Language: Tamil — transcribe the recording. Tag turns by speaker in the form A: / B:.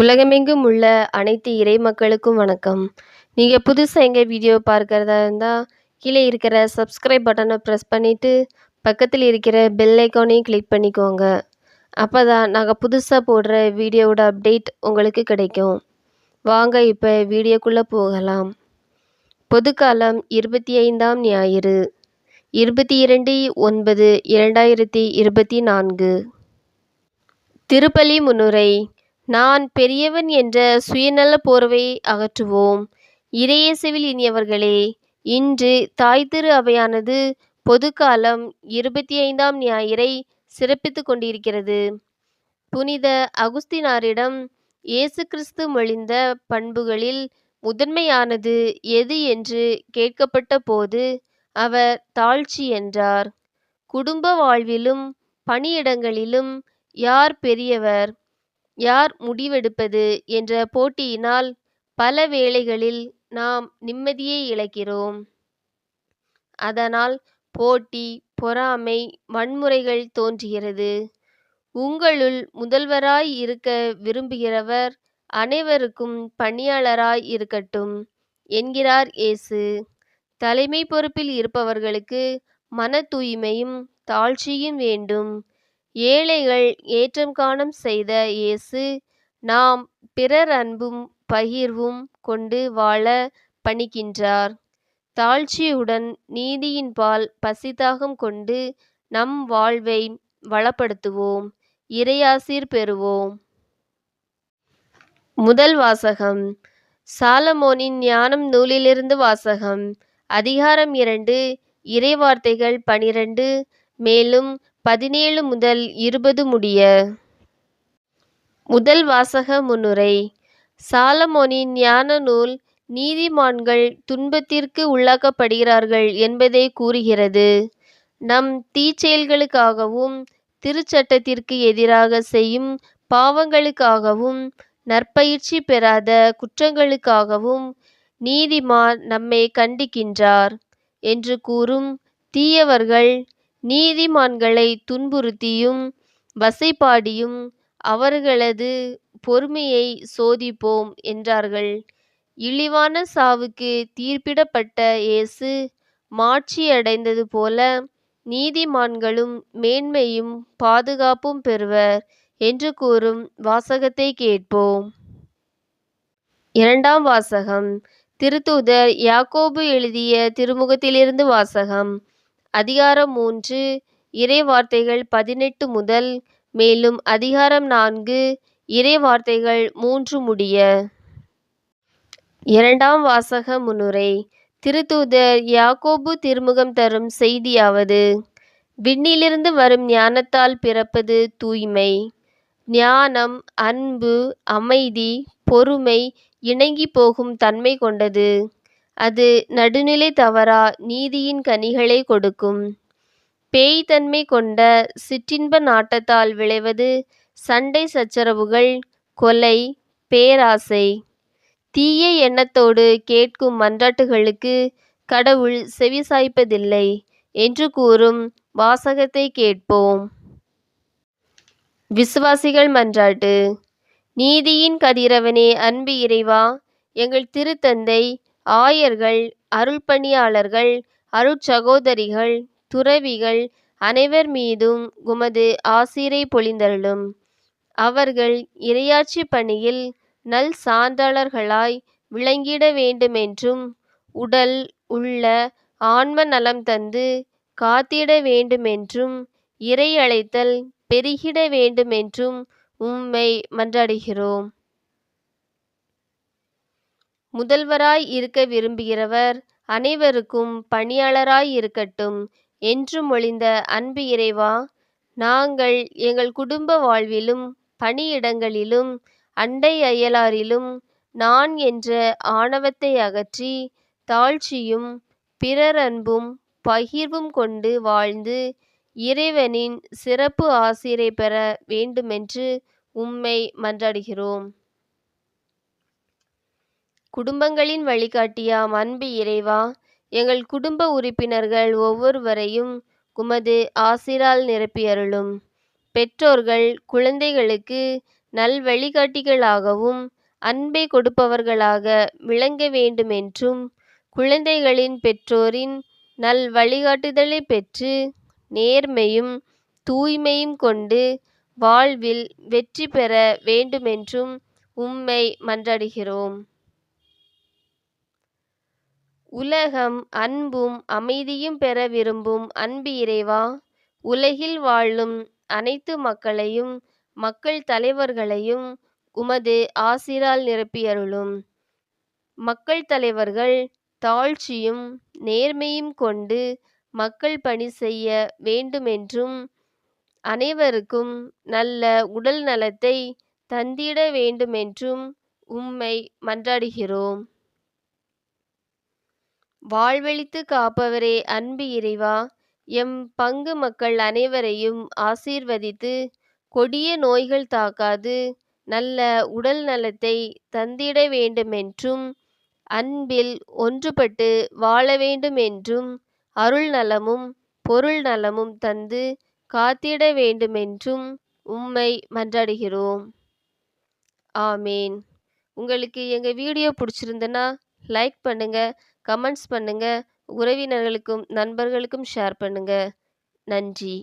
A: உலகமெங்கும் உள்ள அனைத்து இறை மக்களுக்கும் வணக்கம். நீங்கள் புதுசாக எங்கள் வீடியோ பார்க்குறதா இருந்தால் கீழே இருக்கிற சப்ஸ்கிரைப் பட்டனை ப்ரெஸ் பண்ணிவிட்டு பக்கத்தில் இருக்கிற பெல் ஐக்கானையும் கிளிக் பண்ணிக்கோங்க. அப்போ தான் நாங்கள் புதுசாக போடுற வீடியோவோட அப்டேட் உங்களுக்கு கிடைக்கும். வாங்க இப்போ வீடியோக்குள்ளே போகலாம். பொதுக்காலம் 25ஆம் ஞாயிறு 22/9/2024. திருப்பலி முன்னுரை. நான் பெரியவன் என்ற சுயநல போர்வை அகற்றுவோம். இறையேசுவில் இனியவர்களே, இன்று தாய் திரு அவையானது பொதுக்காலம் 25ஆம் ஞாயிறை சிறப்பித்து கொண்டிருக்கிறது. புனித அகுஸ்தினாரிடம் இயேசு கிறிஸ்து மொழிந்த பண்புகளில் முதன்மையானது எது என்று கேட்கப்பட்ட போது அவர் தாழ்ச்சி என்றார். குடும்ப வாழ்விலும் பணியிடங்களிலும் யார் பெரியவர், யார் முடிவெடுப்பது என்ற போட்டியினால் பல வேளைகளில் நாம் நிம்மதியை இழக்கிறோம். அதனால் போட்டி, பொறாமை, வன்முறைகள் தோன்றுகிறது. உங்களுள் முதல்வராய் இருக்க விரும்புகிறவர் அனைவருக்கும் பணியாளராய் இருக்கட்டும் என்கிறார் இயேசு. தலைமை பொறுப்பில் இருப்பவர்களுக்கு மன தூய்மையும் தாழ்ச்சியும் வேண்டும். ஏழைகள் ஏற்றம் காணும் செய்த இயேசு நாம் பிறர் அன்பும் பகிர்வும் கொண்டு வாழ பணிக்கின்றார். தாழ்ச்சியுடன் நீதியின்பால் பசிதாகம் கொண்டு நம் வாழ்வை வளப்படுத்துவோம். இறையாசீர் பெறுவோம். முதல் வாசகம். சாலமோனின் ஞானம் நூலிலிருந்து வாசகம். அதிகாரம் 2, இறைவார்த்தைகள் 12 மேலும் 17 முதல் 20 முடிய. முதல் வாசக முன்னுரை. சாலமோனின் ஞான நூல் நீதிமான்கள் துன்பத்திற்கு உள்ளாக்கப்படுகிறார்கள் என்பதை கூறுகிறது. நம் தீச்செயல்களுக்காகவும் திருச்சட்டத்திற்கு எதிராக செய்யும் பாவங்களுக்காகவும் நற்பயிற்சி பெறாத குற்றங்களுக்காகவும் நீதிமான் நம்மை கண்டிக்கின்றார் என்று கூறும் தீயவர்கள் நீதிமான்களை துன்புறுத்தியும் வசைபாடியும் அவர்களது பொறுமையை சோதிப்போம் என்றார்கள். இழிவான சாவுக்கு தீர்ப்பிடப்பட்ட இயேசு மாட்சியடைந்தது போல நீதிமான்களும் மேன்மையும் பாதுகாப்பும் பெறுவர் என்று கூறும் வாசகத்தை கேட்போம். இரண்டாம் வாசகம். திருத்தூதர் யாக்கோபு எழுதிய திருமுகத்திலிருந்து வாசகம். அதிகாரம் 3, இறைவார்த்தைகள் 18 முதல் மேலும் அதிகாரம் 4, இறைவார்த்தைகள் 3 முடிய. இரண்டாம் வாசக முன்னுரை. திருத்தூதர் யாக்கோபு திருமுகம் தரும் செய்தியாவது: விண்ணிலிருந்து வரும் ஞானத்தால் பிறப்பது தூய்மை. ஞானம் அன்பு, அமைதி, பொறுமை, இணங்கி போகும் தன்மை கொண்டது. அது நடுநிலை தவறா நீதியின் கனிகளை கொடுக்கும். பேய் தன்மை கொண்ட சிற்றின்ப நாட்டத்தால் விளைவது சண்டை சச்சரவுகள், கொலை, பேராசை. தீய எண்ணத்தோடு கேட்கும் மன்றாட்டுகளுக்கு கடவுள் செவிசாய்ப்பதில்லை என்று கூறும் வாசகத்தை கேட்போம். விசுவாசிகள் மன்றாட்டு. நீதியின் கதிரவனே, அன்பு இறைவா, எங்கள் திருத்தந்தை, ஆயர்கள், அருள்பணியாளர்கள், அருட்சகோதரிகள், துறவிகள் அனைவர் மீதும் உமது ஆசீரை பொழிந்தருளும். அவர்கள் இறையாட்சி பணியில் நல் சான்றாளர்களாய் விளங்கிட வேண்டுமென்றும் உடல் உள்ள ஆன்ம நலம் தந்து காத்திட வேண்டுமென்றும் இறை அழைத்தல் பெருகிட வேண்டுமென்றும் உம்மை மன்றாடுகிறோம். முதல்வராய் இருக்க விரும்புகிறவர் அனைவருக்கும் பணியாளராய் இருக்கட்டும் என்று மொழிந்த அன்பு இறைவா, நாங்கள் எங்கள் குடும்ப வாழ்விலும் பணியிடங்களிலும் அண்டை அயலாரிலும் நான் என்ற ஆணவத்தை அகற்றி தாழ்ச்சியும் பிறர் அன்பும் பகிர்வும் கொண்டு வாழ்ந்து இறைவனின் சிறப்பு ஆசீரை பெற வேண்டுமென்று உம்மை மன்றாடுகிறோம். குடும்பங்களின் வழிகாட்டியாம் அன்பு இறைவா, எங்கள் குடும்ப உறுப்பினர்கள் ஒவ்வொருவரையும் உமது ஆசீரால் நிரப்பி அருளும். பெற்றோர்கள் குழந்தைகளுக்கு நல்வழிகாட்டிகளாகவும் அன்பை கொடுப்பவர்களாக விளங்க வேண்டுமென்றும், குழந்தைகளின் பெற்றோரின் நல் வழிகாட்டுதலை பெற்று நேர்மையும் தூய்மையும் கொண்டு வாழ்வில் வெற்றி பெற வேண்டுமென்றும் உம்மை மன்றாடுகிறோம். உலகம் அன்பும் அமைதியும் பெற விரும்பும் அன்பு இறைவா, உலகில் வாழும் அனைத்து மக்களையும் மக்கள் தலைவர்களையும் உமது ஆசிரால் நிரப்பியருளும். மக்கள் தலைவர்கள் தாழ்ச்சியும் நேர்மையும் கொண்டு மக்கள் பணி செய்ய வேண்டுமென்றும், அனைவருக்கும் நல்ல உடல் நலத்தை தந்திட வேண்டுமென்றும் உம்மை மன்றாடுகிறோம். வாழ்வளித்து காப்பவரே அன்பு இறைவா, எம் பங்கு மக்கள் அனைவரையும் ஆசீர்வதித்து கொடிய நோய்கள் தாக்காது நல்ல உடல் நலத்தை தந்திட வேண்டுமென்றும், அன்பில் ஒன்றுபட்டு வாழ வேண்டுமென்றும், அருள் நலமும் பொருள் நலமும் தந்து காத்திட வேண்டுமென்றும் உம்மை மன்றாடுகிறோம். ஆமேன். உங்களுக்கு எங்கள் வீடியோ பிடிச்சிருந்துன்னா லைக் பண்ணுங்க, கமெண்ட்ஸ் பண்ணுங்க, உறவினர்களுக்கும் நண்பர்களுக்கும் ஷேர் பண்ணுங்க. நன்றி.